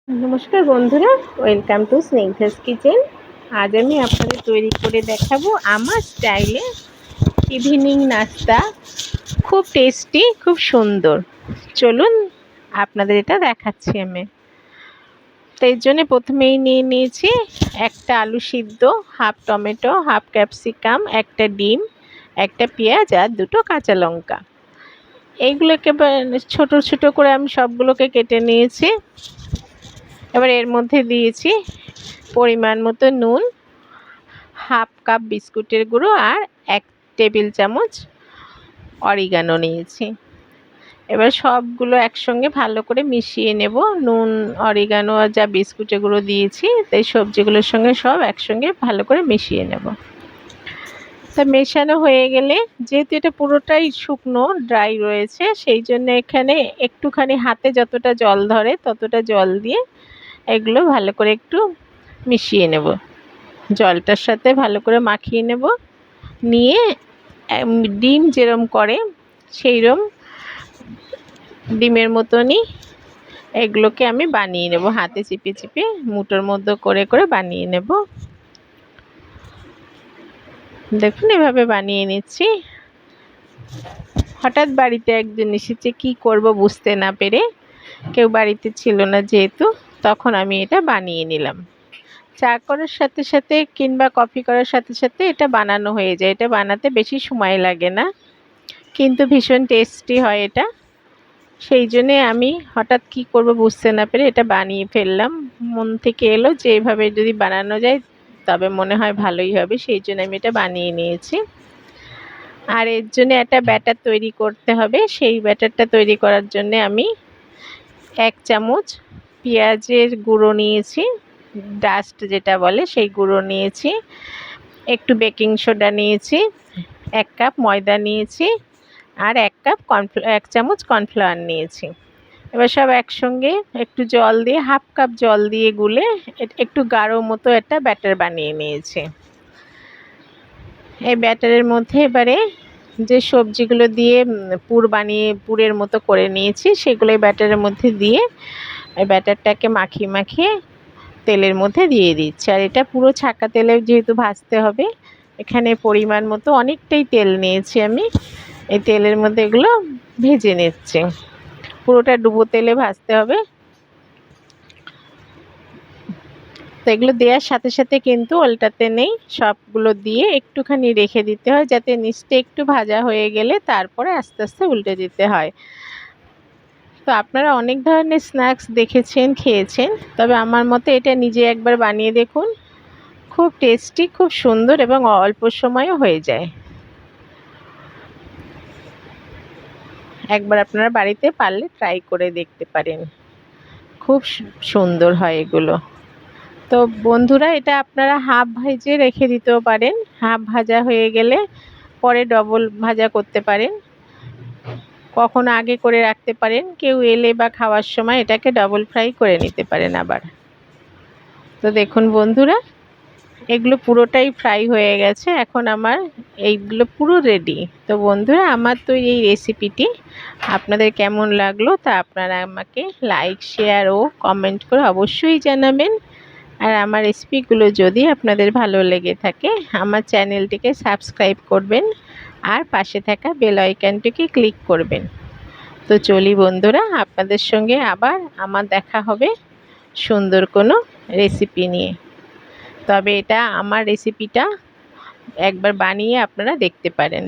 নমস্কার বন্ধুরা, welcome to snake's kitchen. আজ আমি আপনাদের তৈরি করে দেখাবো আমার স্টাইলে ইভিনিং নাস্তা। খুব টেস্টি, খুব সুন্দর। চলুন আপনাদের এটা দেখাচ্ছি আমি। তো এর জন্য প্রথমেই নিয়ে নিয়েছি একটা আলু সিদ্ধ, হাফ টমেটো, হাফ ক্যাপসিকাম, একটা ডিম, একটা পেঁয়াজ আর দুটো কাঁচা লঙ্কা। এইগুলোকে ছোট ছোট করে আমি সবগুলোকে কেটে নিয়েছি। এবার এর মধ্যে দিয়েছি পরিমাণ মতো নুন, হাফ কাপ বিস্কুটের গুঁড়ো আর 1 টেবিল চামচ অরিগানো নিয়েছি। এবার সবগুলো একসঙ্গে ভালো করে মিশিয়ে নেব। নুন, অরিগানো আর যা বিস্কুটের গুঁড়ো দিয়েছি তাই সবজিগুলোর সঙ্গে সব একসঙ্গে ভালো করে মিশিয়ে নেব। তা মেশানো হয়ে গেলে, যেহেতু এটা পুরোটাই শুকনো ড্রাই রয়েছে, সেই জন্য এখানে একটুখানি হাতে যতটা জল ধরে ততটা জল দিয়ে এগুলো ভালো করে একটু মিশিয়ে নেব। জলটার সাথে ভালো করে মাখিয়ে নেব। নিয়ে ডিম যেরম করে সেইরম ডিমের মতনই এগুলোকে আমি বানিয়ে নেব। হাতে চিপে চিপে মুঠোর মধ্যে করে করে বানিয়ে নেব। দেখুন এভাবে বানিয়ে নিচ্ছি। হঠাৎ বাড়িতে একজন এসেছে, কি করব বুঝতে না পেরে, কেউ বাড়িতে ছিল না যেহেতু, তখন আমি এটা বানিয়ে নিলাম। চা করার সাথে সাথে কিংবা কফি করার সাথে সাথে এটা বানানো হয়ে যায়। এটা বানাতে বেশি সময় লাগে না, কিন্তু ভীষণ টেস্টি হয় এটা। সেই জন্যে আমি হঠাৎ কি করব বুঝতে না পেরে এটা বানিয়ে ফেললাম। মন থেকে এলো যে এভাবে যদি বানানো যায় তবে মনে হয় ভালোই হবে, সেই জন্য আমি এটা বানিয়ে নিয়েছি। আর এর জন্য একটা ব্যাটার তৈরি করতে হবে। সেই ব্যাটারটা তৈরি করার জন্য আমি 1 চামচ পেঁয়াজের গুঁড়ো নিয়েছি, ডাস্ট যেটা বলে সেই গুঁড়ো নিয়েছি, একটু বেকিং সোডা নিয়েছি, 1 কাপ ময়দা নিয়েছি আর 1 চামচ কর্নফ্লাওয়ার নিয়েছি। এবার সব একসঙ্গে একটু জল দিয়ে, হাফ কাপ জল দিয়ে গুলে একটু গাঢ় মতো একটা ব্যাটার বানিয়ে নিয়েছি। এই ব্যাটারের মধ্যে এবারে যে সবজিগুলো দিয়ে পুরের মতো করে নিয়েছি সেগুলো এই ব্যাটারের মধ্যে দিয়ে এই ব্যাটারটাকে মাখিয়ে মাখিয়ে তেলের মধ্যে দিয়ে দিচ্ছি। আর এটা পুরো ছাঁকা তেলে যেহেতু ভাজতে হবে, এখানে পরিমাণ মতো অনেকটাই তেল নিয়েছি আমি। এই তেলের মধ্যে এগুলো ভেজে নিচ্ছি। পুরোটা ডুবো তেলে ভাজতে হবে। তো এগুলো দেওয়ার সাথে সাথে কিন্তু উল্টাতে নেই, সবগুলো দিয়ে একটুখানি রেখে দিতে হয় যাতে নিচটা একটু ভাজা হয়ে গেলে তারপরে আস্তে আস্তে উল্টে দিতে হয়। তো আপনারা অনেক ধরনের স্ন্যাক্স দেখেছেন, খেয়েছেন, তবে আমার মতে এটা নিজে একবার বানিয়ে দেখুন। খুব টেস্টি, খুব সুন্দর এবং অল্প সময়েও হয়ে যায়। একবার আপনারা বাড়িতে পারলে ট্রাই করে দেখতে পারেন। খুব সুন্দর হয় এগুলো। তো বন্ধুরা, এটা আপনারা হাফ ভেজে রেখে দিতেও পারেন। হাফ ভাজা হয়ে গেলে পরে ডবল ভাজা করতে পারেন, কখনো আগে করে রাখতে পারেন। কেউ এলে বা খাওয়ার সময় এটাকে ডবল ফ্রাই করে নিতে পারেন আবার। তো দেখুন বন্ধুরা, এগুলো পুরোটাই ফ্রাই হয়ে গেছে। এখন আমার এইগুলো পুরো রেডি। তো বন্ধুরা, আমার তো এই রেসিপিটি আপনাদের কেমন লাগলো তা আপনারা আমাকে লাইক, শেয়ার ও কমেন্ট করে অবশ্যই জানাবেন। আর আমার রেসিপিগুলো যদি আপনাদের ভালো লেগে থাকে, আমার চ্যানেলটিকে সাবস্ক্রাইব করবেন আর পাশে থাকা বেল আইকনটিকে ক্লিক করবেন। তো চলি বন্ধুরা, আপনাদের সঙ্গে আবার আমার দেখা হবে সুন্দর কোনো রেসিপি নিয়ে। তবে এটা আমার রেসিপিটা একবার বানিয়ে আপনারা দেখতে পারেন।